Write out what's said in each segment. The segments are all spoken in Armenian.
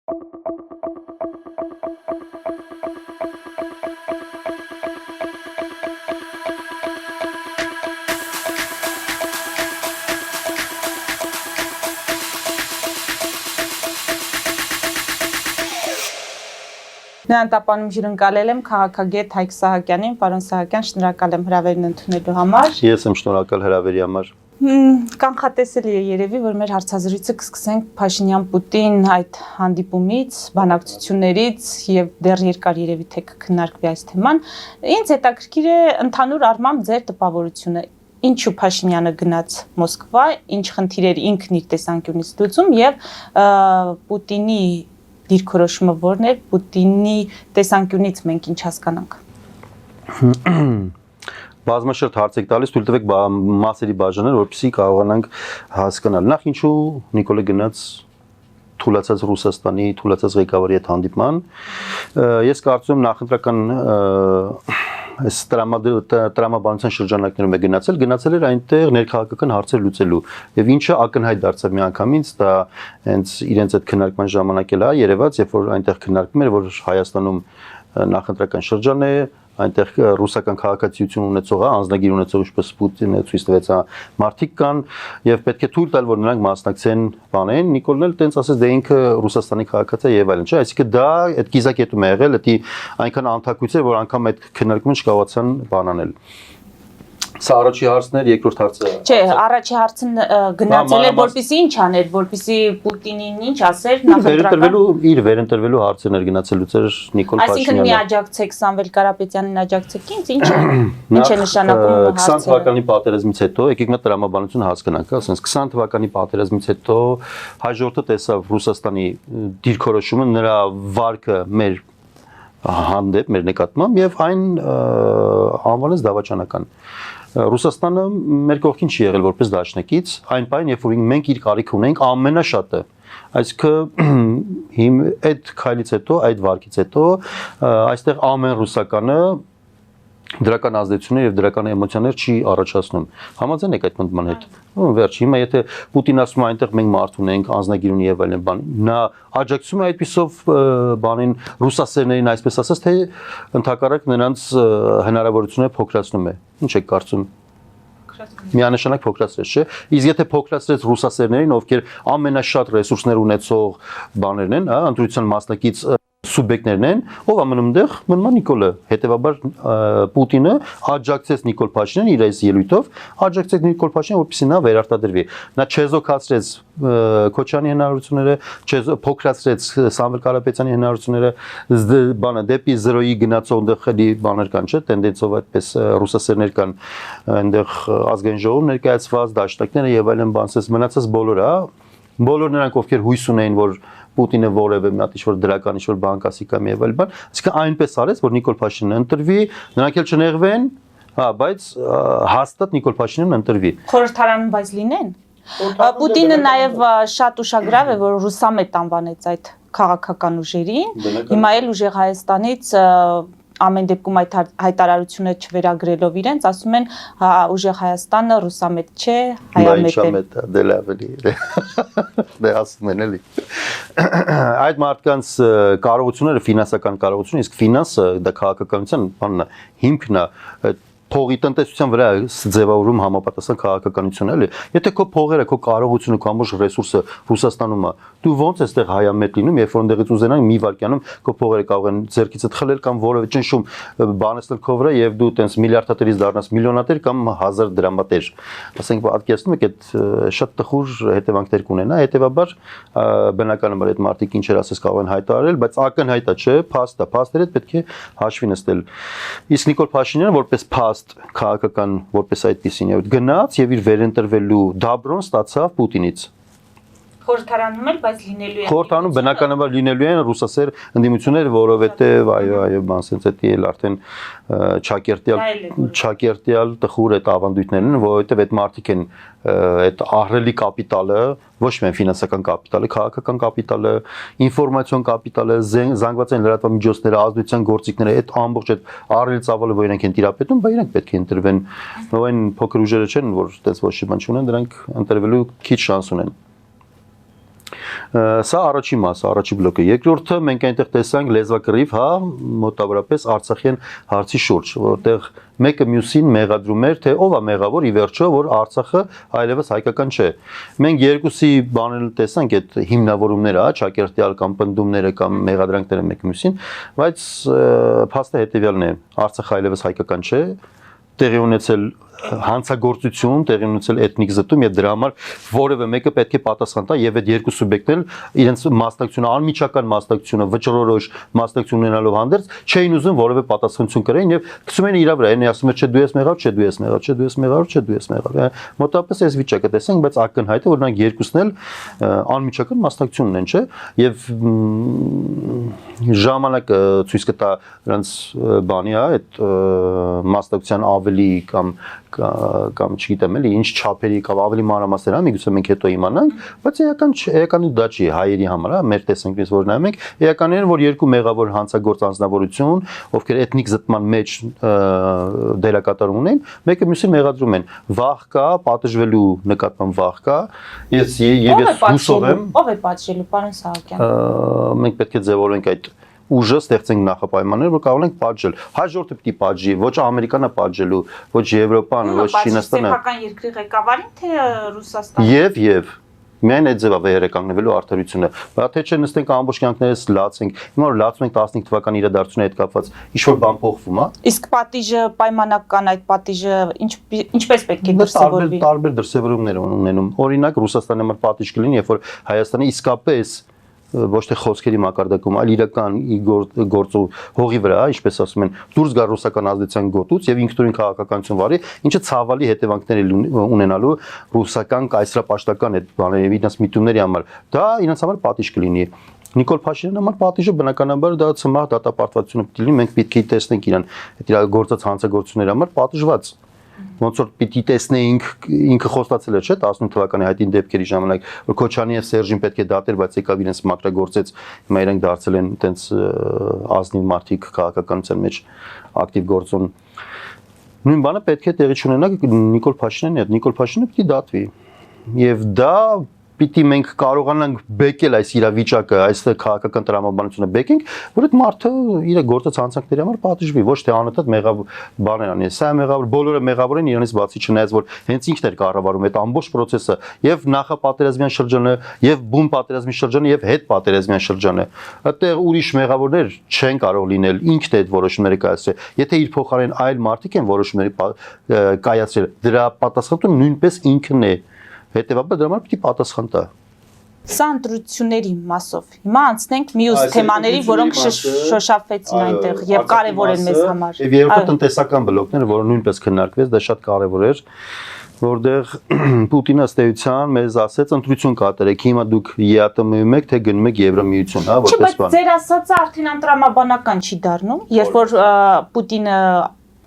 Նրան տապանում հյուրընկալել եմ քաղաքագետ Հայկ Սահակյանին, պարոն Սահակյան, շնորհակալ եմ հրավերն ընդունելու համար։ Ես եմ շնորհակալ հրավերի համար։ Կանխատեսելի է երևի, որ մեր հարցազրույցը կսկսենք Փաշինյան-Պուտին այդ հանդիպումից, բանակցություններից եւ դեռ երկար երևի թե կքննարկվի այս թեման։ Ինձ հետաքրքիր է ընդհանուր առմամբ ձեր տպավորությունը։ Ինչու Փաշինյանը գնաց Մոսկվա, ինչ խնդիրեր ինքն իր տեսանկյունից լուծում եւ Պուտինի դիրքորոշումը որն էր, Պուտինի տեսանկյունից մենք ինչ հասկանանք։ Բազմաշերտ հարց եք տալիս, թույլ տվեք մասերի բաժանել, որպեսզի կարողանանք հասկանալ։ Նախ ինչու Նիկոլը գնաց թուլացած Ռուսաստանի, թուլացած ղեկավարի հետ հանդիպման։ Ես կարծում եմ նախընտրական այս տրամաբանության շրջանակներում է գնացել էր այնտեղ ներքաղաքական հարցեր լուծելու եւ ինչը ակնհայտ դարձավ միանգամից դա հենց իրենց այդ քննարկման ժամանակ էլ երևաց երբ որ այնտեղ քննարկում էր որ Հայաստանում նախընտրական շրջան է այնտեղ ռուսական քաղաքացիություն ունեցող անձնագիր ունեցող ինչպես Պուտինը ցույց տվեց մարդիկ կան եւ պետք է թույլ տալ որ նրանք մասնակցեն բանեն Նիկոլն էլ տենց ասեց դե ինքը Ռուսաստանի քաղաքացի է եւ այլն չէ այսինքն դա այդ կիզակետում է եղել դա այնքան անթակույց է որ անգամ այդ քննարկումը չկարողացան բանանել Սա առաջի հարցն էր, երկրորդ հարցը։ Չէ, առաջի հարցն գնացել էր, որպեսզի ինչ աներ, որպեսզի Պուտինին ինչ ասեր նախընտրական։ Իր վերընտրվելու հարցն էր գնացել լուծեր Նիկոլ Փաշինյանը։ Այսինքն մի աջակցեք Սամվել Կարապետյանին աջակցեք ինձ, ինչ է նշանակում 20 թվականի պատերազմից հետո, եկեք մտ տրամաբանությունը հասկանանք, ասենց 20 թվականի պատերազմից հետո հաջորդը տեսավ Ռուսաստանի դիրքորոշումը, նրա վարկը մեր հանդեպ մեր նկատմամբ եւ այն անվանեց դավաճանական Ռուսաստանը մեր կողքին չի եղել որպես դաշնակից, այն պայն, երբ որ մենք իր կարիք ունենք ամենաշատը, այսինքն այդ քայլից հետո, այդ վարկից հետո, այստեղ ամեն ռուսականը դրական ազդեցություններ եւ դրական էմոցիաներ չի առաջացնում։ Համաձայն եք այդ մտման հետ։ Վերջ, հիմա եթե Պուտին ասում է այնտեղ մենք մարդ ունենք, անձնագիր ունի եւ այլն բան, նա աջակցում է այդպիսով բանին ռուսասերներին, այսպես ասած, թե ընդհակառակ նրանց հնարավորությունները փոքրացնում է։ Ինչ եք կարծում։ Միանշանակ փոքրացրեց, չէ՞։ Իսկ եթե փոքրացրեց ռուսասերներին, ովքեր ամենաշատ ռեսուրսներ ունեցող բաներն են, ընտրության մասնակից սուբյեկտներն են, ով ամնում դեղ մնում Նիկոլը, հետևաբար Պուտինը աջակցեց Նիկոլ Փաշինյանին իր այս ելույթով, աջակցեց Նիկոլ Փաշինյանին, որպեսզի նա վերարտադրվի։ Նա չեզոքացրեց Քոչյանի հնարավորությունները, չփոքրացրեց Սամվել Կարապետյանի հնարավորությունները, բանը դեպի 0-ի գնացող այնտեղ էլի բաներ կան, չէ՞, տենդենսով այդպես ռուսասերներ կան, այնտեղ ազգային ժողով ներկայացված, դաշնակները եւ այլն բանսես մնացած բոլորը, բոլոր նրանք ովքեր հույս ունեին, որ Պուտինը որևէ մի հատ ինչ-որ դրական ինչ-որ բան կասի կամ եւ այլ բան, այսինքն այնպես արեց, որ Նիկոլ Փաշինյանը ընտրվի, նրանք էլ չնեղվեն, բայց հաստատ Նիկոլ Փաշինյանն ընտրվի։ Խորհրդարանում բայց լինեն։ Պուտինը նաեւ շատ ուշագրավ է, որ ռուսամետ անվանեց այդ քաղաքական ուժերին, հիմա էլ ուժեղ Հայաստանից ամեն դեպքում այդ հայտարարությունը չվերագրելով իրենց, ասում են ուժեղ Հայաստանը ռուսամետ չէ, հայամետ է։ Դե լավ էլի։ Դե ասում են էլի։ Այդ մարդկանց կարողությունները ֆինանսական կարողություն, իսկ ֆինանսը դա քաղաքականության բանն է, հիմքն է փողի տնտեսության վրա ձևավորում համապատասխան քաղաքականություն էլի եթե քո փողերը քո կարողությունը քո ամբողջ ռեսուրսը Ռուսաստանում է դու ոնց էստեղ հայամետ լինում երբ որ ընդեղից ուզենան մի վայրկյանում քո փողերը կարող են ձեռքիցդ խլել կամ որևէ ճնշում բանեցնել քո վրա եւ դու տենց միլիարդատերից դառնաս միլիոնատեր կամ 1000 դրամատեր ասենք պատկերացնում եք այդ շատ տխուր հետևանքներ կունենա հետեւաբար բնականաբար այդ մարդիկ ինչեր ասես կարող են հայտարարել բայց ակնհայտ է չէ փաստերը պետք է հաշվի նստել իսկ Նիկոլ Փաշինյանը որպես փաստ քաղաքական որպես այդպեսին գնաց եւ իր վերընտրվելու դաբրոն ստացավ Պուտինից Խորհրդարանում էլ բայց լինելու է Խորհրդարանում բնականաբար լինելու են ռուսասեր ընդդիմություններ որովհետեւ այո բանսենց էդի էլ արդեն չակերտյալ տխուր այդ ավանդույթներն են որովհետեւ այդ մարդիկ են այդ ահռելի կապիտալը ոչ միայն ֆինանսական կապիտալը քաղաքական կապիտալը ինֆորմացիոն կապիտալը զանգվածային լրատվամիջոցները ազդեցության գործիքները այդ ամբողջ այդ ահռելի ծավալը որ իրենք են տիրապետում բայց իրենք պետք է ընտրվեն ով այն փոքր ուժերը չեն որ այդպես ոչ մի բան չունեն դրանք ընտրվելու քիչ շանս ունեն Սա առաջի մասը, առաջի բլոկը։ Երկրորդը մենք այնտեղ տեսանք լեզվակռիվ, հա, մոտավորապես Արցախյան հարցի շուրջ, որտեղ մեկը մյուսին մեղադրում էր, թե ով է մեղավոր ի վերջո, որ Արցախը այլևս հայկական չէ։ Մենք երկուսի բաները տեսանք այդ հիմնավորումները, հա, ճակերտյալ կամ պնդումները կամ մեղադրանքները մեկը մյուսին, բայց փաստը հետեւյալն է. Արցախը այլևս հայկական չէ, տեղի ունեցել հանցագործություն, տեղի ունեցել էթնիկ զտում եւ դրա համար որևէ մեկը պետք է պատասխան տա եւ այդ երկու սուբյեկտներն իրենց մասնակցությունը, անմիջական մասնակցությունը, վճռորոշ մասնակցություն ունենալով հանդերձ չէին ուզում որևէ պատասխանություն կրեն եւ գցում էին իր վրա, այն ասում էր չէ դու ես մեղավոր, չէ դու ես մեղավոր, չէ դու ես մեղավոր, չէ դու ես մեղավոր։ Մոտավորապես այս վիճակը տեսանք, բայց ակնհայտ է, որ նրանք երկուսն էլ անմիջական մասնակցություն ունեն, չէ, եւ ժամանակը ցույց կտա նրանց բանի, հա, այդ մասնակցության ավելի կամ չգիտեմ էլի ինչ չափերի կամ ավելի մանրամասներ, հա, միգուցե մենք հետո իմանանք, բայց էականի դա չի հայերի համար, հա, մեր տեսանկյունից որ նայում ենք, էականն են, որ երկու մեղավոր հանցագործ անձնավորություն, ովքեր էթնիկ զտման մեջ դերակատարում ունեն, մեկը մյուսին մեղադրում են։ Վախ կա, պատժվելու նկատմամբ վախ կա։ Ես հուսով եմ, ով է պատժելու, պարոն Սահակյան։ Մենք պետք է ձևավորենք այդ ուժը ստեղծենք նախապայմաններ, որ կարող ենք պատժել։ Հաջորդը պիտի պատժի, ոչ Ամերիկանը պատժելու, ոչ Եվրոպան, ոչ Չինաստանը։ Սեփական երկրի ղեկավարին, թե Ռուսաստանը։ Եվ միայն այդ ձևով է երեկաննվելու արդարությունը։ Բայց թե չէ նստենք ամբողջ կյանքներս լացենք։ Հիմա որ լացում ենք 15 թվականի իրադարձությունների հետ կապված, ինչ-որ բան փոխվում է։ Իսկ պատիժը պայմանական, այդ պատիժը ինչպես պետք է դրսևորվի։ Տարբեր դրսևորումներ ունենում։ Օրինակ Ռուսաստանի համար պատիժ կլինի, երբ որ Հայաստանը իսկապես ոչ թե խոսքերի մակարդակում, այլ իրական գործու հողի վրա, ինչպես ասում են, դուրս գա ռուսական ազդեցության գոտուց եւ ինքնուրույն քաղաքականություն վարի, ինչը ցավալի հետևանքներ ունենալու ռուսական կայսրապաշտական այդ բաների իրենց միտումների համար։ Դա իրենց համար պատիժ կլինի։ Նիկոլ Փաշինյանի համար պատիժը բնականաբար դա ցմահ դատապարտվածությունը պիտի լինի, մենք պետք է տեսնենք իրան այդ իր գործած հանցագործությունների համար պատժված։ Ոնց որ պիտի տեսնեինք ինքը խոստացել էր, չէ՞, 18 թվականի հայտին դեպքերի ժամանակ, որ Քոչարյանի եւ Սերժին պետք է դատեր, բայց եկավ իրենց մակրագործեց, հիմա իրենք դարձել են այտենց ազնիվ մարդիկ քաղաքականության մեջ ակտիվ գործուն։ Նույն բանը պետք է տեղի ունենա Նիկոլ Փաշինյանի հետ, Նիկոլ Փաշինյանը պիտի դատվի։ Եվ դա պիտի մենք կարողանանք բեկել այս իրավիճակը, այստեղ քաղաքական տրամաբանությունը բեկենք, որ այդ մարդը իր գործած հանցանքների համար պատժվի, ոչ թե անընդհատ մեղավոր բաներ անի։ Սա մեղավոր, բոլորը մեղավոր են իրանից բացի, չնայած որ հենց ինքն էր կառավարում այդ ամբողջ process-ը, եւ նախապատերազմյան շրջանը, եւ բուն պատերազմի շրջանը, եւ հետ պատերազմյան շրջանը։ Այդտեղ ուրիշ մեղավորներ չեն կարող լինել, ինքն է այդ որոշումները կայացրել։ Եթե իր փոխարեն այլ մարդիկ են որոշումները կայացրել, դրա պատասխանատուն նույնպես ինքն է։ Հետևաբար դրա համար պիտի պատասխան տա։ Սա ընտրությունների մասով։ Հիմա անցնենք մյուս թեմաների, որոնք շոշափվեցին այնտեղ եւ կարեւոր են մեզ համար։ Եվ երկրորդ տնտեսական բլոկները, որը նույնպես քննարկվեց, դա շատ կարեւոր էր, որտեղ Պուտինը ըստ էության մեզ ասեց ընտրություն կատարեք, հիմա դուք ԵԱՏՄ-ում եք, թե գնում եք Եվրամիություն, հա, որպես բան։ Բայց ձեր ասածը արդեն անտրամաբանական չի դառնում, երբ որ Պուտինը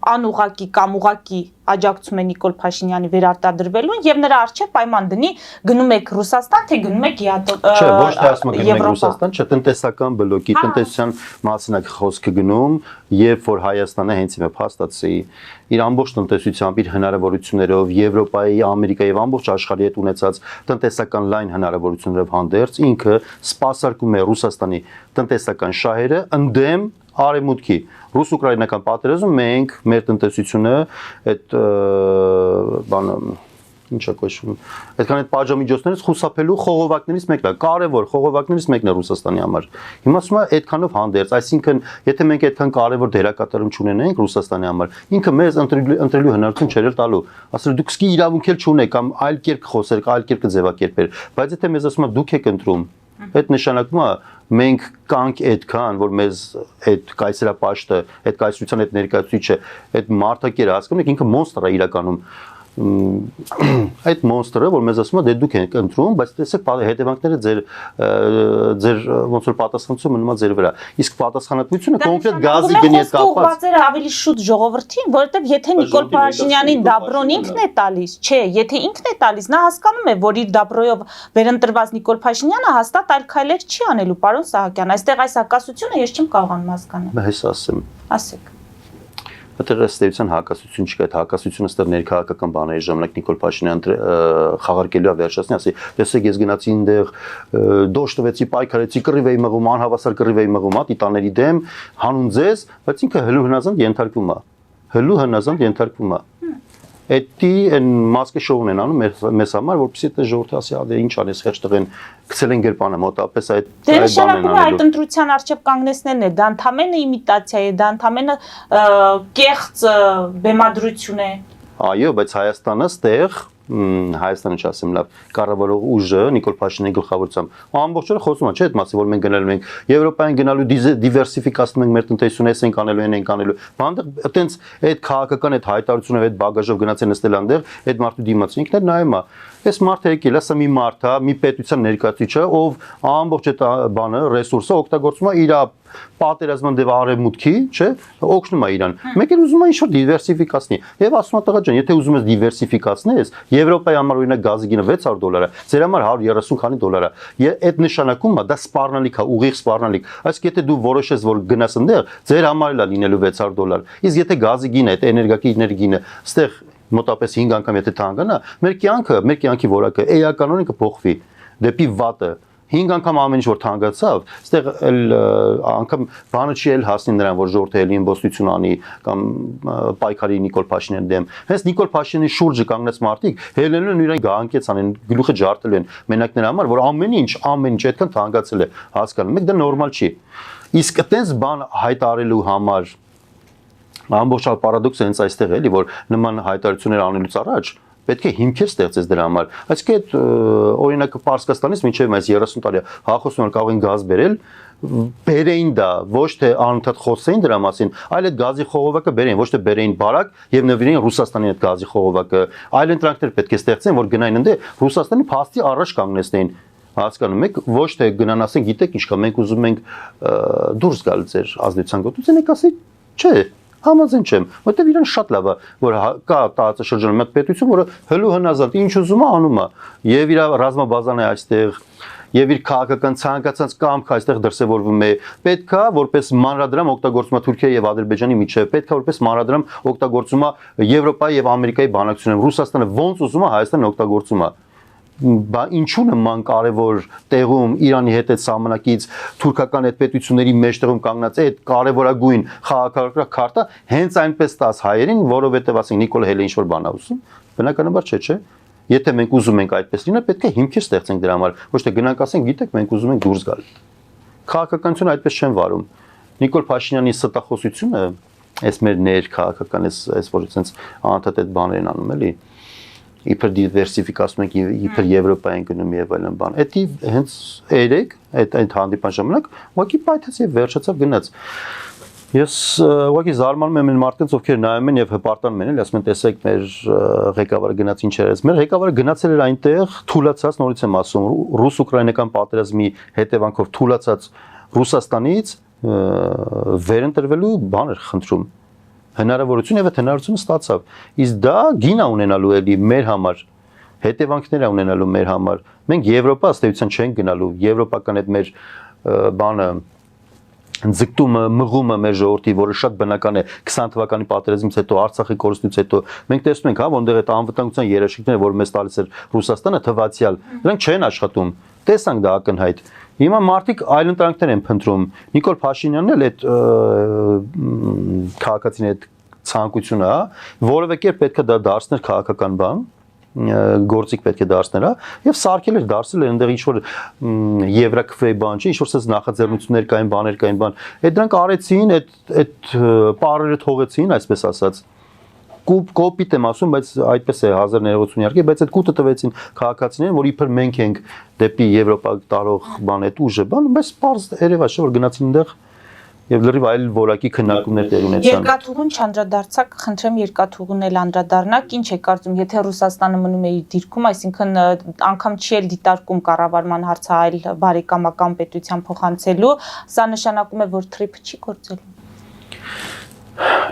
անուղակի կամ ուղակի աջակցում է Նիկոլ Փաշինյանի վերարտադրվելուն եւ նրա արժե պայման դնի գնում եք Ռուսաստան թե գնում եք Չէ, ոչ թե ասում եք գնում եք Ռուսաստան, չէ, տնտեսական բլոկի, տնտեսության մասին է խոսքը գնում, երբ որ Հայաստանը հենց հիմա փաստացի իր ամբողջ տնտեսությամբ, իր հնարավորություններով Եվրոպայի, Ամերիկայի եւ ամբողջ աշխարհի հետ ունեցած տնտեսական լայն հնարավորություններով հանդերձ ինքը սպասարկում է Ռուսաստանի տնտեսական շահերը ընդդեմ Արևմուտքի ռուս-ուկրաինական պատերազմում մենք մեր տնտեսությունը այդ բանը ինչա կոչվում այդքան այդ պատժամիջոցներից խուսափելու խողովակներից մեկն է կարևոր խողովակներից մեկն է Ռուսաստանի համար հիմա ասում եմ այդքանով հանդերձ այսինքն եթե մենք այդքան կարևոր դերակատարում չունենենք Ռուսաստանի համար ինքը մեզ ընտրելու հնարավորություն չէր տալու ասել դուք սկի իրավունք էլ չունեք կամ այլ կերպ խոսեր այլ կերպ կձևակերպեր բայց եթե մեզ ասում եմ դուք եք ընտրում այդ նշանակում է մենք կանք այդքան որ մեզ այդ կայսերապաշտը այդ կայսրության այդ ներկայացուցիչը այդ մարդակերը հասկանում եք ինքը մոնստր է իրականում այդ մոնստրը որ մեզ ասում է դե դուք եք ընտրում բայց տեսեք հետևանքները ձեր ոնց որ պատասխանատվությունը մնում է ձեր վրա իսկ պատասխանատվությունը կոնկրետ գազի գնի հետ կապված է ավելի շուտ ժողովրդին որովհետև եթե Նիկոլ Փաշինյանին դաբրոն ինքն է տալիս չէ եթե ինքն է տալիս նա հասկանում է որ իր դաբրոյով վերընտրված Նիկոլ Փաշինյանը հաստատ այլ քայլեր չի անելու պարոն Սահակյան այստեղ այս հակասությունը ես չեմ կարողանում հասկանալ հես ասեմ ասեք այդտեղ ըստեյության հակասություն չկա, այդ հակասությունը ստեղ ներքաղաքական բաների ժամանակ Նիկոլ Փաշինյանը խաղարկելու է վերջացնի, ասի, տեսեք ես գնացի այնտեղ դոշ տվեցի, պայքարեցի, կռիվ էի մղում, անհավասար կռիվ էի մղում, տիտաների դեմ, հանուն ձեզ, բայց ինքը հլու հնազանդ ենթարկվում է։ Հլու հնազանդ ենթարկվում է։ Էդի այն մասկե շոուն են անում մեզ համար, որպեսզի այդ ժողովուրդը ասի, «Ադե ինչ անես, խեղճ տղեն, գցել են գերպանը մոտապես այդ բանն անելու»։ Այդ ընտրության արժեվ կանգնեցնելն է, դա ընդհանրապես իմիտացիա է, դա ընդհանրապես կեղծ բեմադրություն է։ Այո, բայց Հայաստանը ստեղ Հայաստանը չասեմ լավ, կառավարող ուժը Նիկոլ Փաշինյանի գլխավորությամբ ամբողջ օրը խոսում է, չէ՞ այդ մասը, որ մենք գնալու ենք Եվրոպայում գնալու դիվերսիֆիկացնում ենք մեր տնտեսությունը, այս ենք անելու, այն ենք անելու։ Բանտեղ այտենց այդ քաղաքական այդ հայտարարությունով այդ բագաժով գնացել նստել այնտեղ, այդ մարդու դիմաց ինքն էլ նայում է։ Այս մարդը եկել է, սա մի մարդ է, մի պետության ներկայացուցիչ է, ով ամբողջ այդ բանը, ռեսուրսը օգտագործում է իր պատերազմն դեպի արևմուտքի, չէ՞, օգնում է իրան։ Մեկ էլ ուզում է ինչ-որ դիվերսիֆիկացնի։ Եվ ասում է տղա ջան, եթե ուզում ես դիվերսիֆիկացնես, Եվրոպայի համար օրինակ գազի գինը $600 է, ձեր համար 130 քանի դոլար է։ Այդ նշանակում է դա սպառնալիք է, ուղիղ սպառնալիք։ Այսինքն եթե դու որոշես, որ գնաս այնտեղ, ձեր համար էլ է լինելու $600։ Իսկ եթե գազի գինը, այդ էներգակիրների գինը, ստեղ մոտապես 5 անգամ եթե թանկանա, մեր կյանքի որակը էականորեն կփոխվի դեպի վատը։ 5 անգամ ամեն ինչ որ թանկացավ, այստեղ էլ անգամ բանը չի էլ հասնի նրան, որ ժողովուրդը էլի իմբոստություն անի կամ պայքարի Նիկոլ Փաշինյանի դեմ։ Հենց Նիկոլ Փաշինյանի շուրջը կանգնած մարդիկ հելնելու են իրեն գահանկեց անեն, գլուխը ջարդելու են մենակ նրա համար, որ ամեն ինչ այդքան թանկացել է, հասկանում եք, դա նորմալ չի։ Իսկ այտենց բան հայտարարելու համար ամբողջ պարադոքսը հենց այստեղ էլի, որ նման հայտարարություններ անելուց առաջ պետք է հիմքեր ստեղծես դրա համար։ Այսինքն այդ օրինակը Պարսկաստանից մինչև այս 30 տարի հախոսում են կարող են գազ բերել, բերեին դա, ոչ թե անընդհատ խոսեին դրա մասին, այլ այդ գազի խողովակը բերեին, ոչ թե բերեին բարակ եւ նվիրեին Ռուսաստանի այդ գազի խողովակը։ Այլ ընտրանքներ պետք է ստեղծեն, որ գնային ընդ Ռուսաստանի փաստի առաջ կանգնեցնեին։ Հասկանում եք, ոչ թե գնան ասեն, գիտեք ինչ կա, մենք ուզում ենք դուրս գալ ձեր ազդեցության գոտուց, եք ասի, չէ, համաձայն չեմ, որտեվ իրեն շատ լավ է, որ կա տարածաշրջանում մի պետություն, որը հլու հնազանդ ինչ ուզում է անում է, եւ իր ռազմաբազան է այստեղ, եւ իր քաղաքական ցանկացած կամքը այստեղ դրսեւորվում է։ Պետքա որպես մանրադրամ օգտագործում է Թուրքիայի եւ Ադրբեջանի միջեւ, պետքա որպես մանրադրամ օգտագործում է Եվրոպայի եւ Ամերիկայի բանակցությունները։ Ռուսաստանը ոնց ուզում է, Հայաստանը օգտագործում է։ Ինչու նման կարևոր տեղում Իրանի հետ այդ սահմանակից թուրքական այդ պետությունների մեջտեղում կանգնած այդ կարևորագույն խաղաղական քարտը հենց այնպես տաս հայերին, որովհետև ասենք Նիկոլը հենց ինչ-որ բան ասում, բնականաբար չէ։ Եթե մենք ուզում ենք այդպես լինել, պետք է հիմքեր ստեղծենք դրա համար, ոչ թե գնանք ասենք, գիտեք, մենք ուզում ենք դուրս գալ։ Քաղաքականությունը այդպես չեն վարում։ Նիկոլ Փաշինյանի ստախոսությունը, այս մեր ներքաղաքական այս որ sense անընդհատ այդ բաներն անում էլի, իբր դիվերսիֆիկացում ենք, իբր Եվրոպա են գնում եւ այլն բան։ Էդի հենց երեք այդ հանդիպան ժամանակ ուղղակի պայթեց եւ վերջացավ գնաց։ Ես ուղղակի զարմանում եմ այն մարդկանց, ովքեր նայում են եւ հպարտանում են, էլի ասում են, տեսեք, մեր ղեկավարը գնաց ինչ էր։ Մեր ղեկավարը գնացել էր այնտեղ, թուլացած, նորից եմ ասում, ռուս-ուկրաինական պատերազմի հետևանքով թուլացած Ռուսաստանից վերընտրվելու բան էր խնդրում։ Հնարավորություն եւ այդ հնարավորությունը ստացավ։ Իսկ դա գին է ունենալու էլի մեր համար, հետևանքներ է ունենալու մեր համար։ Մենք Եվրոպա ըստեյության չենք գնալու, եվրոպական այդ մեր բանը ձգտումը, մղումը մեր ժողովրդի, որը շատ բնական է 20 թվականի պատերազմից հետո, Արցախի կորստից հետո, մենք տեսնում ենք, հա, որտեղ այդ անվտանգության երաշխիքները, որ մեզ տալիս էր Ռուսաստանը, թվացial, դրանք չեն աշխատում։ Տեսանք դա ակնհայտ։ Հիմա մարդիկ այլընտրանքներ են փնտրում։ Նիկոլ Փաշինյանն էլ այդ քաղաքացիների այդ ցանկությունը, հա, որովե կերպ պետք է դա դարձներ քաղաքական բան, գործիք պետք է դարձնել, հա, եւ սարքել էր դարձել էր այնտեղ ինչ որ եվրակվեի բան չի, ինչ որ sense նախաձեռնություններ կային, բաներ կային, բան։ Այդ դրանք արեցին, այդ պարերը թողեցին, այսպես ասած։ Կոպիտ եմ ասում, բայց այդպես է 1000 ներողություն իհարկե, բայց այդ կուտը տվեցին քաղաքացիներին, որ իբր մենք ենք դեպի Եվրոպա տարող բան այդ ուժը, բան, բայց պարզ երևա չէ որ գնացին այնտեղ եւ լրիվ այլ որակի քննարկումներ տեղ ունեցան։ Երկաթուղուն չանդրադարձակ, խնդրեմ երկաթուղուն էլ անդրադառնաք, ինչ է կարծում, եթե Ռուսաստանը մնում է իր դիրքում, այսինքն անգամ չի էլ դիտարկում կառավարման հարցը այլ բարեկամական պետության փոխանցելու, սա նշանակում է, որ թրիփը չի գործելու։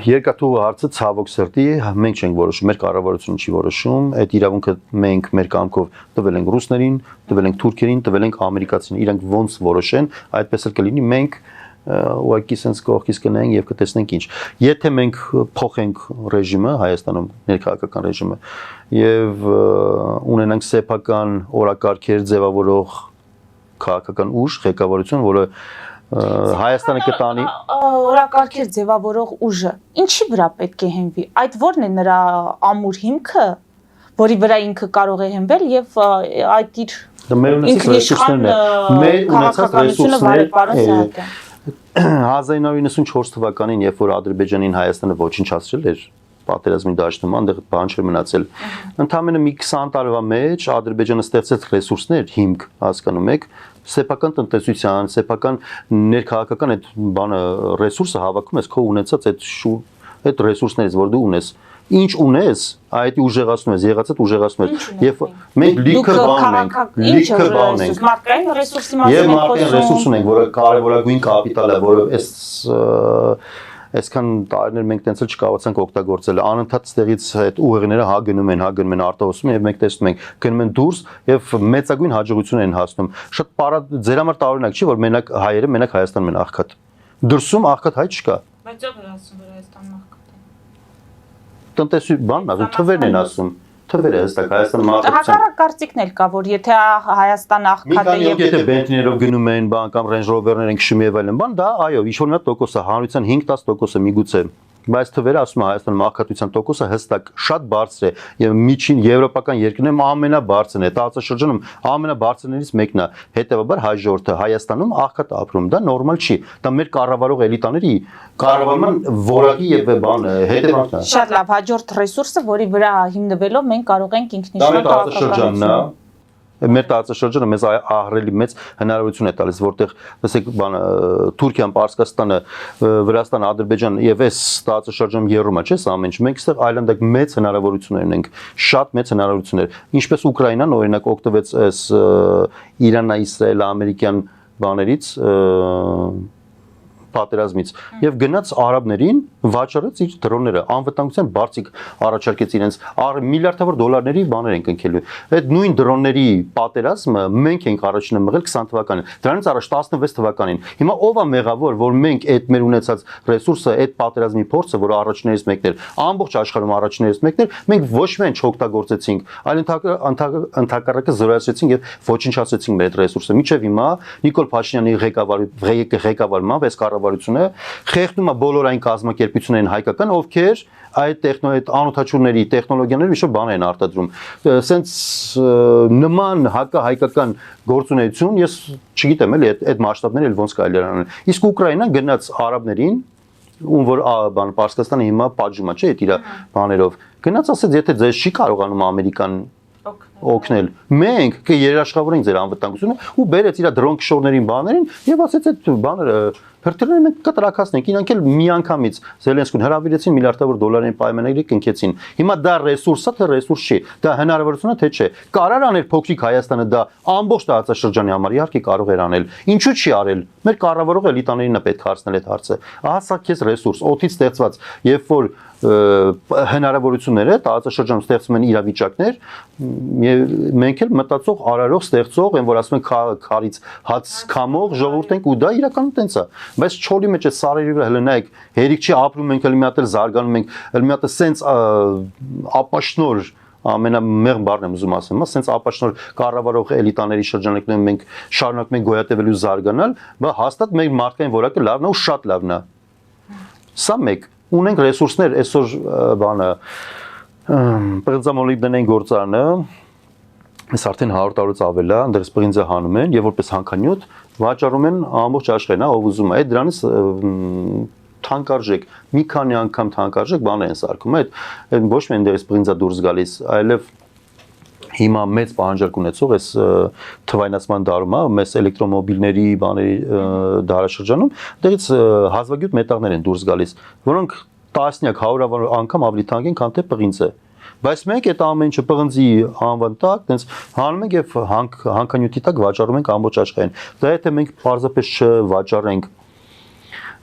Երկաթուղու հարցը ցավոք սրտի մենք չենք որոշում, մեր կառավարությունը չի որոշում, այդ իրավունքը մենք մեր կամքով տվել ենք ռուսներին, տվել ենք թուրքերին, տվել ենք ամերիկացիներին, իրանք ոնց որոշեն, այդպես էլ կլինի, մենք ուղղակի sense կողքից կնայենք եւ կտեսնենք ինչ։ Եթե մենք փոխենք ռեժիմը Հայաստանում, ներքաղաքական ռեժիմը եւ ունենանք սեփական օրակարգեր ձևավորող քաղաքական ուժ, ղեկավարություն, որը Հայաստանը կտանի օրակարգեր ձևավորող ուժը ինչի վրա պետք է հենվի։ Այդ ո՞րն է նրա ամուր հիմքը, որի վրա ինքը կարող է հենվել եւ այդ իր մեր ունեցած ռեսուրսներն են։ Մեր ունեցած ռեսուրսները 1994 թվականին, երբ որ Ադրբեջանին Հայաստանը ոչնչացրել էր պատերազմի դաշտում, այնտեղ բան չէր մնացել։ Ընդամենը մի 20 տարվա մեջ Ադրբեջանը ստեղծեց ռեսուրսներ, հիմք, հասկանում եք, սեփական տնտեսության, սեփական ներքաղաքական այդ բանը ռեսուրսը հավաքում ես քո ունեցած այդ ռեսուրսներից, որ դու ունես։ Ինչ ունես, այդ ուժեղացնում ես, եղածդ ուժեղացնում ես։ Եվ մենք լիքը բան ունենք, լիքը բան ունենք։ Մարդկային ռեսուրսի մասին Եվ մարդկային ռեսուրս ունենք, որը կարևորագույն կապիտալ է, որը այսքան տարիներ մենք տենցել չկարողացանք օգտագործել։ Անընդհատ ստեղից այդ ուղեղները հա գնում են արտահոսում եւ մենք տեսնում ենք գնում են դուրս եւ մեծագույն հաջողություն են հասնում։ Շատ ձեր համար տարօրինակ չի, որ մենակ հայերը մենակ Հայաստանում են աղքատ։ Դրսում աղքատ հայ չկա։ Բայց ով է ասում, որ Հայաստանում աղքատ է։ Տնտեսի բանն ասում, թվերն են ասում։ Թվերը հստակ Հայաստանը մարդկության։ Հակառակ կարծիքն էլ կա, որ եթե Հայաստանը աղքատ է եւ եթե բենտներով գնում են, բան կամ Range Rover-ներ են քշում եւ այլն, բան դա այո, ինչ-որ մի հատ տոկոս է, հանրության 5-10% է միգուցե։ Բայց թվերը ասում է Հայաստանում աղքատության տոկոսը հստակ շատ բարձր է եւ միջին եվրոպական երկրներում ամենաբարձրն է, տարածաշրջանում ամենաբարձրներից մեկն է։ Հետեւաբար հայ ժողովուրդը Հայաստանում աղքատ ապրում, դա նորմալ չի։ Դա մեր կառավարող էլիտաների կառավարման որակի եւ բան հետեւանքն է։ Շատ լավ, հաջորդ ռեսուրսը, որի վրա հիմնվելով մենք կարող ենք ինքնիշխան քաղաքականություն մեր տարածաշրջանը մեզ ահռելի մեծ հնարավորություն է տալիս, որտեղ ասեք բանը Թուրքիան, Պարսկաստանը, Վրաստանը, Ադրբեջանը եւ այս տարածաշրջանում երրում է, չէ՞, ամեն ինչ։ Մենք այստեղ այլանդակ մեծ հնարավորություններ ունենք, շատ մեծ հնարավորություններ։ Ինչպես Ուկրաինան օրինակ օգտվեց այս Իրանա-Իսրայել-ամերիկյան բաներից պատերազմից եւ գնաց արաբներին վաճառեց իր դրոնները անվտանգության բարձիկ առաջարկեց իրենց միլիարդավոր դոլարների բաներ են կնքելու այդ նույն դրոնների պատերազմը մենք ենք առաջինը մղել 20 թվականին դրանից առաջ 16 թվականին հիմա ով է մեղավոր որ մենք այդ մեր ունեցած ռեսուրսը այդ պատերազմի փորձը որ առաջներից մեկն էր ամբողջ աշխարհում առաջներից մեկն էր մենք ոչ միայն չօգտագործեցինք այլ ընդհակառակը զորացրեցինք եւ ոչնչացրեցինք մեր այդ ռեսուրսը միջև հիմա Նիկոլ Փաշինյանի ղեկավարմամբ այս կառավարությունը խեղդում է բոլոր այն կազմակերպություններին հայկական, ովքեր այդ անօթաչուների տեխնոլոգիաները մի շուտ բան են արտադրում։ Սենց նման հակահայկական գործունեություն ես չգիտեմ էլի այդ մասշտաբները էլ ոնց կարելի է անել։ Իսկ Ուկրաինան գնաց արաբներին, ում որ բան Պարսկաստանը հիմա պատժում է, չէ՞, այդ իր բաներով։ Գնաց ասեց, եթե ձեզ չի կարողանում Ամերիկան օգնել։ Մենք կերաշխավորենք ձեր անվտանգությունը ու բերեց իր դրոն քշորներին բաներին եւ ասեց այդ բաները հերթերները մենք կտրակացնենք, իրանք էլ միանգամից Զելենսկուն հրավիրեցին միլիարդավոր դոլարային պայմանների կնքեցին։ Հիմա դա ռեսուրս է, թե ռեսուրս չի։ Դա հնարավորություն է, թե չէ։ Կարար անել փոքրիկ Հայաստանը դա ամբողջ տարածաշրջանի համար իհարկե կարող էր անել։ Ինչու՞ չի արել։ Մեր կառավարող էլիտաներին է պետք հարցնել այդ հարցը։ Ահա սա քեզ ռեսուրս, օդից ստեղծված, երբ որ հնարավորությունները տարածաշրջանում ստեղծում են իրավիճակներ, մենք էլ մտածող, արարող, ստեղծող, են որ ասում են քարից հաց քամող ժողովուրդ ենք ու դա իրականում տենց է։ Բայց չոլի մեջ է սարերի վրա հələ նայեք, հերիք չի ապրում ենք, հələ մի հատ էլ զարգանում ենք, հələ մի հատ է սենց ապաշնոր ամենամեղ բառն եմ ուզում ասեմ, ասենց ապաշնոր կառավարող էլիտաների շրջանակներում մենք շարունակում ենք գոյատևել ու զարգանալ, բայց հաստատ մեր մարդկային որակը լավն է ու շատ լավն է։ Սա մեկ ունենք ռեսուրսներ այսօր բանը բրինձամոլիբդենային գործարանը այս արդեն 100 տարուց ավել է դեռ բրինձը հանում են եւ որպես հանքանյութ վաճառում են ամբողջ աշխարհին, ով ուզում է, այդ դրանից թանկարժեք մի քանի անգամ թանկարժեք բաներ են սարքում, այդ ոչ միայն դեռ բրինձա դուրս գալիս, այլև հիմա մեծ պահանջարկ ունեցող այս թվայնացման դարումը, մեծ էլեկտրոմոբիլների բաների դարաշրջանում, դերից հազվագյուտ մետաղներ են դուրս գալիս, որոնք տասնյակ, հարյուրավոր անգամ ավելի թանկ են, քան թե պղինձը։ Բայց մենք այդ ամեն ինչը պղնձի անվան տակ, տենց հանում ենք եւ հանքանյութի տակ վաճառում ենք ամբողջ աշխարհին։ Դա եթե մենք պարզապես չվաճառենք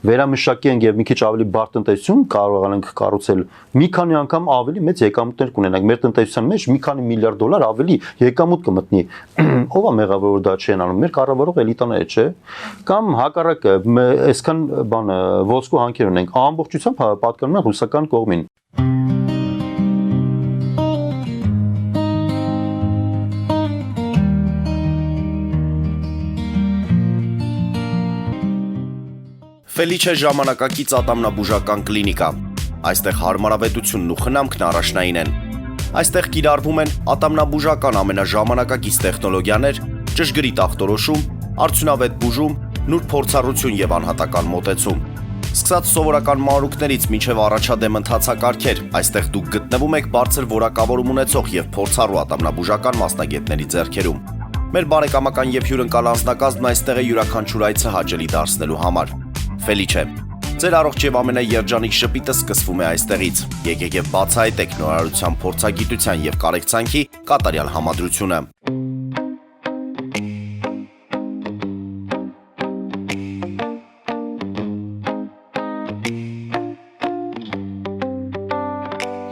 վերամշակի ենք եւ մի քիչ ավելի բարդ տնտեսություն կարողանանք կառուցել, մի քանի անգամ ավելի մեծ եկամուտներ կունենանք։ Մեր տնտեսության մեջ մի քանի միլիարդ դոլար ավելի եկամուտ կմտնի։ Ո՞վ է մեղավոր որ դա չեն անում։ Մեր կառավարող էլիտաները, չէ՞։ Կամ հակառակը, այսքան բան ոսկու հանքեր ունենք, ամբողջությամբ պատկանում են ռուսական կողմին։ Ֆելիչե ժամանակակից ատամնաբուժական կլինիկա։ Այստեղ հարմարավետությունն ու խնամքն առաջնային են։ Այստեղ կիրառվում են ատամնաբուժական ամենաժամանակակից տեխնոլոգիաներ, ճշգրիտ ախտորոշում, արդյունավետ բուժում, նուրբ փորձառություն եւ անհատական մոտեցում։ Սկսած սովորական մանրուքներից մինչև առաջադեմ ընթացակարգեր, այստեղ դուք գտնվում եք բարձր որակավորում ունեցող եւ փորձառու ատամնաբուժական մասնագետների ձեռքերում։ Մեր բարեկամական եւ հյուրընկալ անձնակազմն այստեղ է յուրաքանչյուր այցը հաճելի դարձնելու համար։ Ֆելիչե, ձեր առողջ եւ ամենաերջանիկ շպիտը սկսվում է այստեղից։ Եկեք եւ բացահայտեք նորարարության, փորձագիտության եւ կարեկցանքի կատարյալ համադրությունը։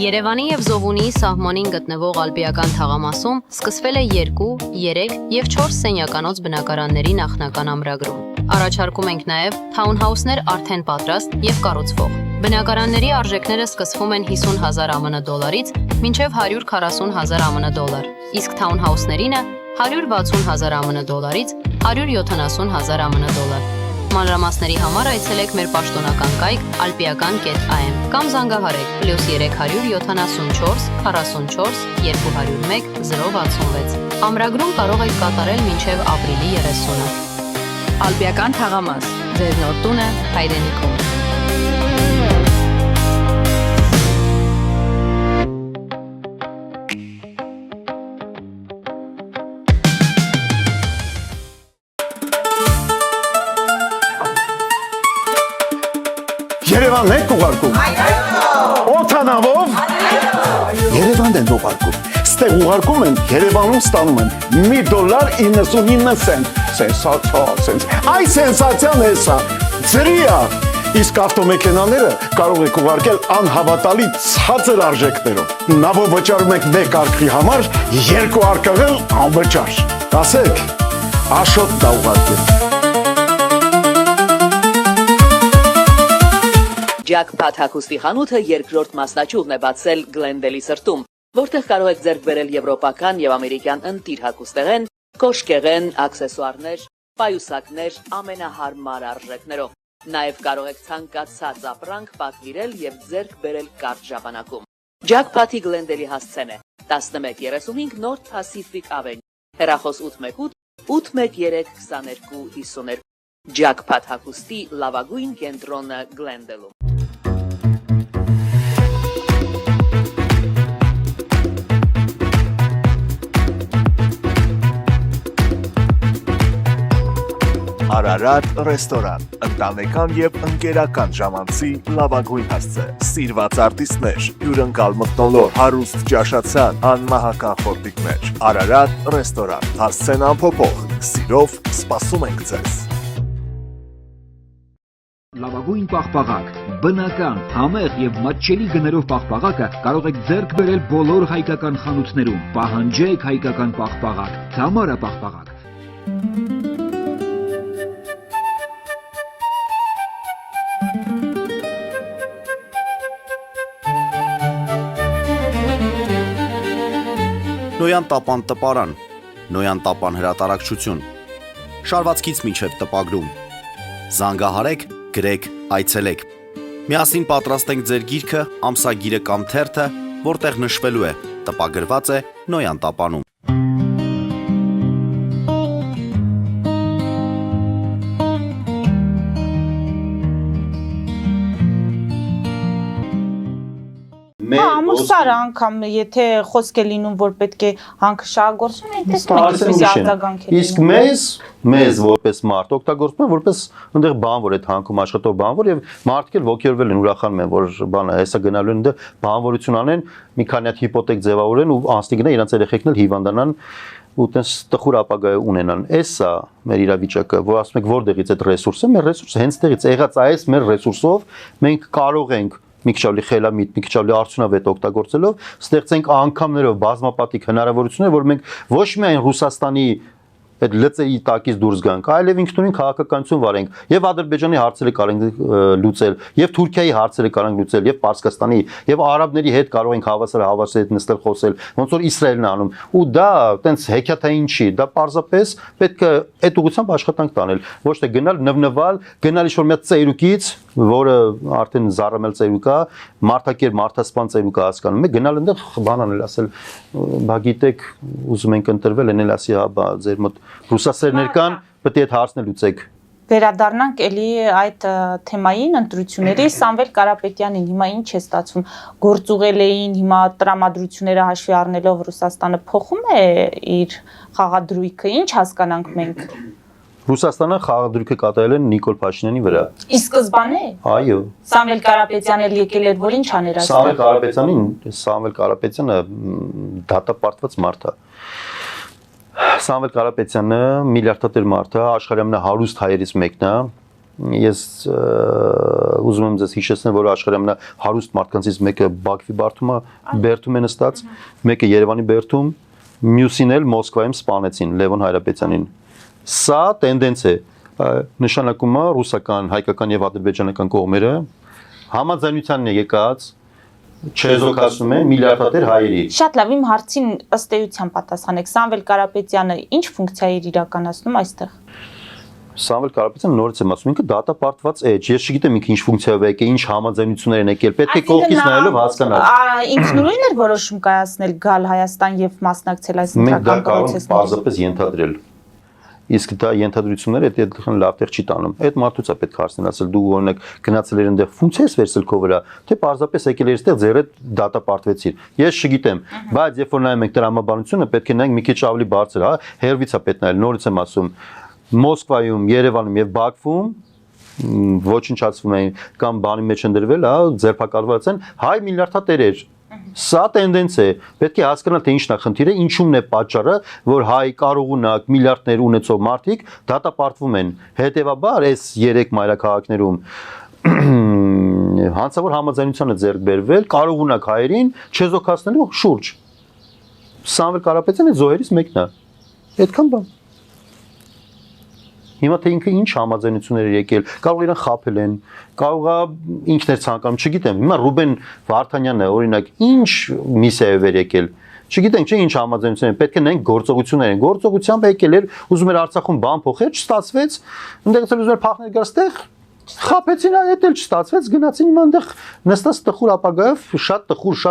Երևանի եւ Զովունիի սահմանին գտնվող ալպիական թաղամասում սկսվել է 2, 3 եւ 4 սենյականոց բնակարանների նախնական ամրագրում։ Առաջարկում ենք նաեւ թաունհաուսներ արդեն պատրաստ եւ կառուցվող։ Բնակարանների արժեքները սկսվում են 50,000 ԱՄՆ դոլարից մինչև 140,000 ԱՄՆ դոլար, իսկ թաունհաուսներինը 160,000 ԱՄՆ դոլարից 170,000 ԱՄՆ դոլար։ Մանրամասների համար այցելեք մեր պաշտոնական կայք alpiakan.am կամ զանգահարեք +374 44 201 066։ Ամրագրում կարող եք կատարել մինչև ապրիլի 30-ը։ Ալպիական թաղամաս, ձեր նոր տունը հայրենիքում։ Երևանն եք ուղարկում։ Օթանավով։ Երևանն են ուղարկում։ Ստեղ ուղարկում են, Երևանում ստանում են $1.99 սենսացիա։ Այ սենսացիան է սա։ Ծրիա։ Իսկ ավտոմեքենաները կարող եք ուղարկել անհավատալի ցածր արժեքներով։ Նավով վճարում եք 1 արկղի համար, 2 արկղել անվճար։ Ասեք, Աշոտ դա ուղարկել։ Jackpot հագուստի խանութը երկրորդ մասնաճյուղն է բացել Գլենդելի սրտում, որտեղ կարող եք ձեռք բերել եվրոպական եւ ամերիկյան ընտիր հագուստեղեն, կոշկեղեն, աքսեսուարներ, պայուսակներ ամենահարմար արժեքներով։ Նաեւ կարող եք ցանկացած ապրանք պատվիրել եւ ձեռք բերել կարճ ժամանակում։ Jackpot-ի Գլենդելի հասցեն է 1135 North Pacific Avenue, հեռախոս 818 813 2252։ Jackpot հագուստի լավագույն կենտրոնը Գլենդելում։ Արարատ ռեստորան, ընտանեկան եւ ընկերական ժամանցի լավագույն հասցե, սիրված արտիստներ, հյուրընկալ մթնոլորտ, հարուստ ճաշացան, անմահական խորտիկներ։ Արարատ ռեստորան, հասցեն անփոփոխ, սիրով սպասում ենք ձեզ։ Լավագույն պաղպաղակ, բնական, համեղ եւ մատչելի գներով պաղպաղակը կարող եք ձեռք բերել բոլոր հայկական խանութներում։ Պահանջեք հայկական պաղպաղակ, Թամարա պաղպաղակ։ Նոյան տապան տպարան, Նոյան տապան հրատարակչություն, շարվածքից մինչև տպագրում, զանգահարեք, գրեք, այցելեք, միասին պատրաստենք ձեր գիրքը, ամսագիրը կամ թերթը, որտեղ նշվելու է, տպագրված է Նոյան տապանում։ Ամուսար անգամ եթե խոսք է լինում որ պետք է հանքը շահագործում այնպես մենք էսի արձագանքել ենք։ Իսկ մեզ որպես մարդ օգտագործում են որպես այնտեղ բանվոր այդ հանքում աշխատող բանվոր եւ մարդիկ էլ ոգևորվել են ուրախանում են որ բանը հեսա գնալու են բանվորություն անեն մի քանի հատ հիպոթեք ձևավորեն ու անստի գնա իրանց երեխեքն էլ հիվանդանան ու տես տխուր ապագա ունենան։ Էսա մեր իրավիճակը, որ ասում եք որտեղից այդ ռեսուրսը, մեր ռեսուրսը հենց տեղից եղած այս մեր ռեսուրսով մենք կարող ենք մի քիչ ավելի խելամիտ, մի քիչ ավելի արդյունավետ օգտագործելով ստեղծենք անգամներով բազմապատիկ հնարավորություններ, որ մենք ոչ միայն Ռուսաստանի այդ լծերի տակից դուրս գանք, այլև ինքնուրույն քաղաքականություն վարենք, եւ Ադրբեջանի հարցերը կարենք լուծել, եւ Թուրքիայի հարցերը կարենք լուծել, եւ Պարսկաստանի, եւ արաբների հետ կարող ենք հավասար հետ նստել խոսել, ոնց որ Իսրայելն անում։ Ու դա տենց հեքիաթային չի, դա պարզապես պետք է այդ ուղղությամբ աշխատանք տանել, ոչ թե գնալ նվնվալ, գնալ ինչ-որ մի ծերուկից, որը արդեն զառամել ծերուկ է, մարդակեր մարդասպան ծերուկ է հասկանում, մեկ գնալ այնտեղ բան անել, ասել, բա գիտեք, ուզում ենք ընտրվել, էնել ասի, հա, բա ձեր մոտ ռուսասերներ կան, պետք է այդ հարցն լուծեք։ Վերադառնանք էլի այդ թեմային ընտրությունների Սամվել Կարապետյանին հիմա ինչ է ստացվում գործուղել էին հիմա տրամադրությունները հաշվի առնելով Ռուսաստանը փոխում է իր խաղադրույքը ինչ հասկանանք մենք Ռուսաստանը խաղադրույքը կատարել են Նիկոլ Փաշինյանի վրա։ Ի սկզբանե։ Այո։ Սամվել Կարապետյանը եկել էր որ ինչ աներ այստեղ։ Սամվել Կարապետյանը դատապարտված մարդ է։ Սամվել Կարապետյանը միլիարդատեր մարդ է, աշխարհի ամենահարուստ հայերից մեկն է։ Ես ուզում եմ ձեզ հիշեցնել, որ աշխարհի ամենահարուստ մարդկանցից մեկը Բաքվի բերդում է նստած, մեկը Երևանի բերդում, մյուսին էլ Մոսկվայում սպանեցին Լևոն Հայրապետյանին։ Սա տենդենս է, նշանակում է ռուսական, հայկական եւ ադրբեջանական կողմերը համաձայնությանն է եկած չեզոքացնում են միլիարդատեր հայերի։ Շատ լավ, իմ հարցին ըստ էության պատասխանեք, Սամվել Կարապետյանը ինչ ֆունկցիա է իրականացնում այստեղ։ Սամվել Կարապետյանը նորից եմ ասում, ինքը դատապարտված է, ես չգիտեմ ինքը ինչ ֆունկցիայով է եկել, ինչ համաձայնություններ են եկել, պետք է կողքից նայելով հասկանալ։ Ինքնուրույն էր որոշում կայացնել գալ Հայաստան եւ մասնակցել այս ընտրական process-ին։ Պարզապես ենթադրել։ Իսկ դա ենթադրությունները այդքան լավ տեղ չի տանում։ Այդ մարդուց է պետք հարցնել, ասել դու օրինակ գնացել ես այնտեղ ֆունկցիա ես վերցել քո վրա, թե պարզապես եկել ես այդտեղ ձեր հետ դատապարտվեցիր։ Ես չգիտեմ, բայց երբ որ նայում եք տրամաբանությունը, պետք է նայենք մի քիչ ավելի բարձր, հա, հերվից է պետք նայել, նորից եմ ասում, Մոսկվայում, Երևանում եւ Բաքվում ոչնչացվում են կամ բանի մեջ են դրվել, հա, ձերբակալված են հայ միլիարդատերեր։ Սա տենդենս է, պետք է հասկանալ թե ինչն է խնդիրը, ինչումն է պատճառը, որ հայ կարողունակ միլիարդներ ունեցող մարդիկ դատապարտվում են։ Հետևաբար այս 3 մայրաքաղաքներում հանցավոր համաձայնությանը ձեռք բերվել կարողունակ հայերին չեզոքացնելու շուրջ։ Սամվել Կարապետյանը զոհերից մեկն է։ Այդքան բան։ Հիմա թե ինքը ինչ համաձայնություններ է եկել, կարող իրան խաբել են, կարող է ինքն էր ցանկանում, չգիտեմ։ Հիմա Ռուբեն Վարդանյանը օրինակ ինչ միսիայով էր եկել, չգիտենք, չէ ինչ համաձայնություններ, պետք է նայենք գործողություններ են։ Գործողությամբ եկել էր, ուզում էր Արցախում բան փոխել, չստացվեց, այնտեղից էլ ուզում էր փախնել գալ ստեղ, խաբեցին, այդ էլ չստացվեց, գնացին հիմա այնտեղ նստած տխուր ապագայով, շատ տխուր,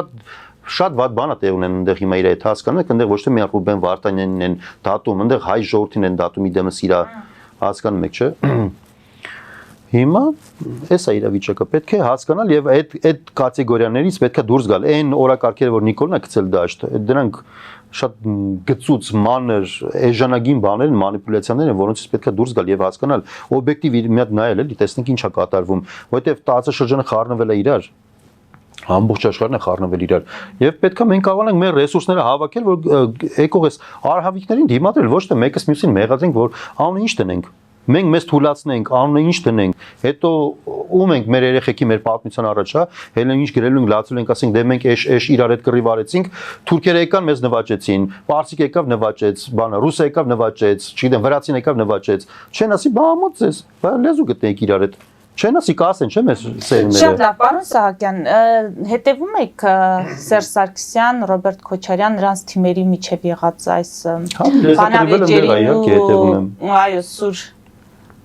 շատ վատ բան է տեղ ունեն այնտեղ հիմա իր հետ հասկանանք, այնտեղ ոչ թե միայն Ռուբեն Վարդանյանին են դատում, այնտեղ հայ ժողովրդին են դատում իդեմս իր հասկանում եք, չէ՞։ Հիմա էս է իրավիճակը, պետք է հասկանալ եւ այդ կատեգորիաներից պետք է դուրս գալ։ Այն օրակարգերը, որ Նիկոլն է գցել դաշտ, դրանք շատ գծուց մանր, էժանագին բաներ են, մանիպուլյացիաներ են, որոնցից պետք է դուրս գալ եւ հասկանալ, օբյեկտիվ մի հատ նայել էլի, տեսնենք ինչ է կատարվում, որովհետեւ տարածաշրջանը խառնվել է իրար։ Ամբողջ աշխարհն է խառնվել իրար եւ պետքա մենք կարողանանք մեր ռեսուրսները հավաքել, որ եկող էս արհավիկներին դիմադրել, ոչ թե մեկս մյուսին մեղադրենք, որ անունը ինչ տնենք։ Մենք մեզ թույլատնենք, անունը ինչ տնենք, հետո ում ենք մեր երեխեքի մեր պատմության առաջ, հա, հենց ինչ գրելու ենք, լացել ենք, ասենք դե մենք էշ իրար հետ կռիվ արեցինք, թուրքերը եկան մեզ նվաճեցին, պարսիկ եկավ նվաճեց, բանը ռուսը եկավ նվաճեց, չգիտեմ, վրացին եկավ նվաճեց։ Չեն ասի, բա ամոթ ես, բա լեզու գտնենք իրար հետ։ Չեն ասի կասեն, չէ՞ մեր սերունդները։ Շատ լավ, պարոն Սահակյան, հետևում եք Սերժ Սարգսյան, Ռոբերտ Քոչարյան, նրանց թիմերի միջև եղած այս բանավեճերին, այո, սուր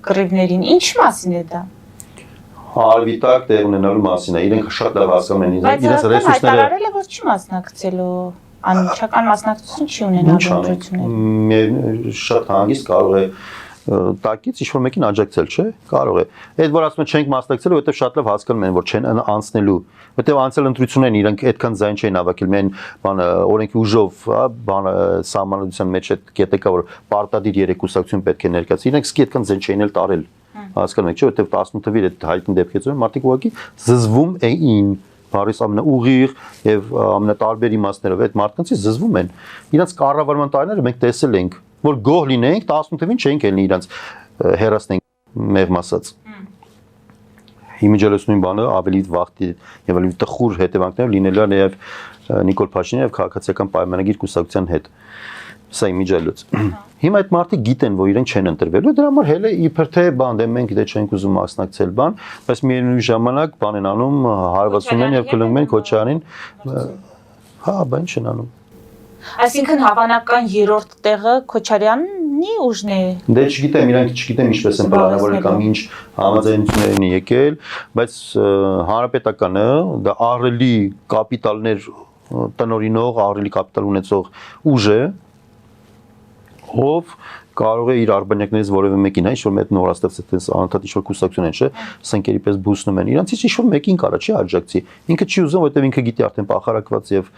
կռիվներին, ինչ մասին է դա։ Արվիտակ տեղ ունենալու մասին է, իրենք շատ լավ հասկանում են իրենց ռեսուրսները։ Հայտարարել է, որ չի մասնակցելու, անմիջական մասնակցություն չի ունենալու ընտրություններին։ Շատ հանգիստ կարող է տակից ինչ-որ մեկին աջակցել, չէ՞, կարող է։ Այդ որ ասում են չենք մասնակցելու, որովհետև շատ լավ հասկանում են, որ չեն անցնելու, որովհետև անցել ընտրություններին իրենք այդքան ձայն չեն հավաքել, միայն բանը օրենքի ուժով, հա, բանը սահմանադրության մեջ այդ կետը կա, որ պարտադիր երեկուսակցություն պետք է ներկայացվի, իրենք սկի այդքան ձայն չեն էլ տարել։ Հասկանում եք, չէ՞, որովհետև 18 թվին այդ հայտնի դեպքից մարդիկ ուղղակի զզվում էին, բարիս ամենաուղիղ եւ ամենատարբեր իմաստներով այդ մարդկանցից զզվում են։ Իրանց կառավարման տարիները մենք տեսել ենք, որ գոհ լինենք 18 թվին չենք ելնի իրանց հերասնենք մեղմ ասած։ Իմիջիալս նույն բանը ավելի վաղ եւ ավելի տխուր հետևանքներ լինելու է նաեւ Նիկոլ Փաշինյանի եւ քաղաքացիական պայմանագիր կուսակցության հետ։ Սա իմիջիալոց։ Հիմա այդ մարդիկ գիտեն, որ իրենք չեն ընտրվելու, դրա համար հենց իբր թե բան դե մենք դե չենք ուզում մասնակցել բան, բայց միևնույն ժամանակ բան են անում, հարվածում են եւ գլուխում են Քոչարյանին։ Հա, բան չեն անում։ Այսինքն հավանական երրորդ տեղը Քոչարյաննի ուժն է։ Դե չգիտեմ, իրանք չգիտեմ ինչպես են պլանավորել կամ ինչ համաձայնություններ են եկել, բայց հանրապետականը դա ահռելի կապիտալներ տնօրինող, ահռելի կապիտալ ունեցող ուժ է, ով կարող է իր արբանյակներից որևէ մեկին, ինչ որ մեծ նորաստեղծ այդպես անընդհատ ինչ որ կուսակցություն են, չէ, սնկերի պես բուսնում են։ Իրանցից ինչ որ մեկին կարա չի աջակցի։ Ինքը չի ուզում, որովհետև ինքը գիտի արդեն փախարակված եւ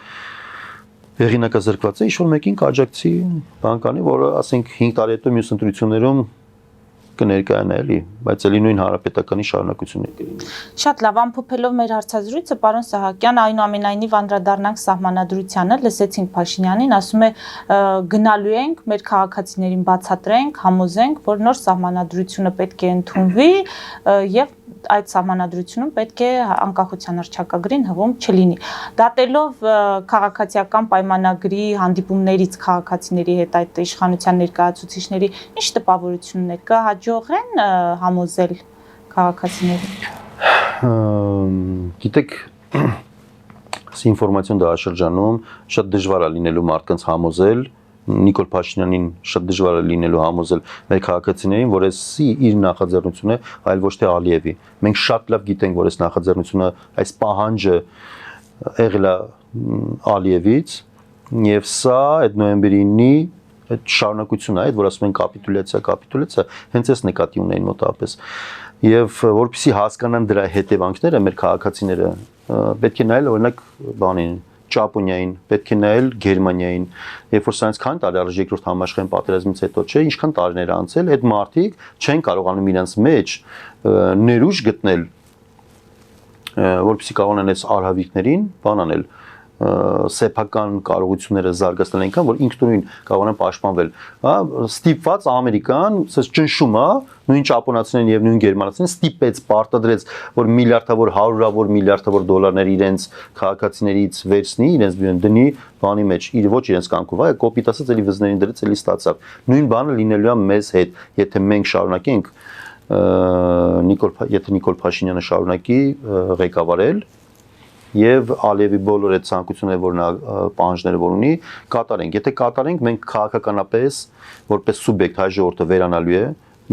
հեղինակազրկված է, ինչ որ մեկին կաջակցի բանկանի, որը ասենք 5 տարի հետո մյուս ընտրություններում կներկայանա էլի, բայց էլի նույն հանրապետականի շարունակությունն է կլինի։ Շատ լավ, ամփոփելով մեր հարցազրույցը, պարոն Սահակյան, այնուամենայնիվ անդրադառնանք սահմանադրությանը, լսեցինք Փաշինյանին, ասում է գնալու ենք, մեր քաղաքացիներին բացատրենք, համոզենք, որ նոր սահմանադրությունը պետք է ընդունվի եւ այդ սահմանադրությունում պետք է անկախության հռչակագրին հղում չլինի։ Դատելով քաղաքացիական պայմանագրի հանդիպումներից քաղաքացիների հետ այդ իշխանության ներկայացուցիչների ինչ տպավորությունն է, կհաջողեն համոզել քաղաքացիներին։ Գիտեք, ինֆորմացիոն դարաշրջանում շատ դժվար է լինելու մարդկանց համոզել, Նիկոլ Փաշինյանին շատ դժվար է լինելու համոզել մեր քաղաքացիներին, որ էսի իր նախաձեռնությունը, այլ ոչ թե Ալիևի։ Մենք շատ լավ գիտենք, որ այս նախաձեռնությունը, այս պահանջը եղել է Ալիևից, եւ սա այդ նոյեմբերի 9-ի այդ շարունակությունն է, այդ որ ասում են կապիտուլյացիա, հենց այս նկատի ունեն մոտավորապես։ Եվ որպեսզի հասկանան դրա հետևանքները մեր քաղաքացիները, պետք է նայել օրինակ բանին Ճապոնիային, պետք է նայել Գերմանիային, երբ որ սրանց քան տարի առաջ երկրորդ համաշխարհային պատերազմից հետո չէ, ինչքան տարիներ անցել, այդ մարդիկ չեն կարողանում իրենց մեջ ներուժ գտնել, որպեսզի կարողանան այս արհավիկներին բան անել, սեփական կարողությունները զարգացնել այնքան, որ ինքնուրույն կարողանան պաշտպանվել։ Հա, ստիպված Ամերիկան, ասես ճնշում է, նույն ճապոնացիներն եւ նույն գերմանացիներն ստիպեց, պարտադրեց, որ միլիարդավոր, հարյուրավոր միլիարդավոր դոլարներ իրենց քաղաքացիներից վերցնի, իրենց դնի բանի մեջ, իր ոչ իրենց կամքով, այ կոպիտ ասած էլի վզներին դրեց, էլի ստացավ։ Նույն բանը լինելու է մեզ հետ, եթե մենք շարունակենք Նիկոլ Փաշինյանը շարունակի ղեկավարել եւ Ալիևի բոլոր այդ ցանկությունները, որ նա պահանջները որ ունի, կատարենք։ Եթե կատարենք, մենք քաղաքականապես որպես սուբյեկտ հայ ժողովուրդը վերանալու է,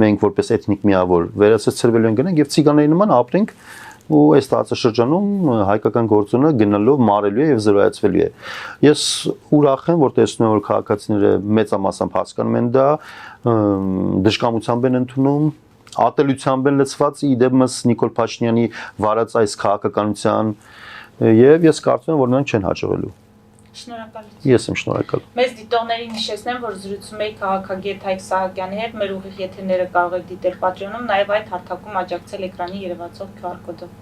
մենք որպես էթնիկ միավոր վերացրելու ենք գնանք եւ ցիգանների նման ապրենք ու այս տարածաշրջանում հայկական գործոնը գնալով մարելու է եւ զրոյացվելու է։ Ես ուրախ եմ, որ տեսնում եմ, որ քաղաքացիները մեծամասամբ հասկանում են դա, դժկամությամբ են ընդունում, ատելությամբ են լցված իդեմս Նիկոլ Փաշինյանի վարած այս քաղաքականության եւ ես կարծում եմ, որ նրանք չեն հաջողելու։ Շնորհակալություն։ Ես եմ շնորհակալ։ Մեծ դիտողներին հիշեցնեմ, որ զրուցում էի քաղաքագետ Հայկ Սահակյանի հետ, մեր ուղիղ եթերները կարող եք դիտել Patreon-ում, նաև այդ հարթակում աջակցել էկրանի երևացող QR կոդով։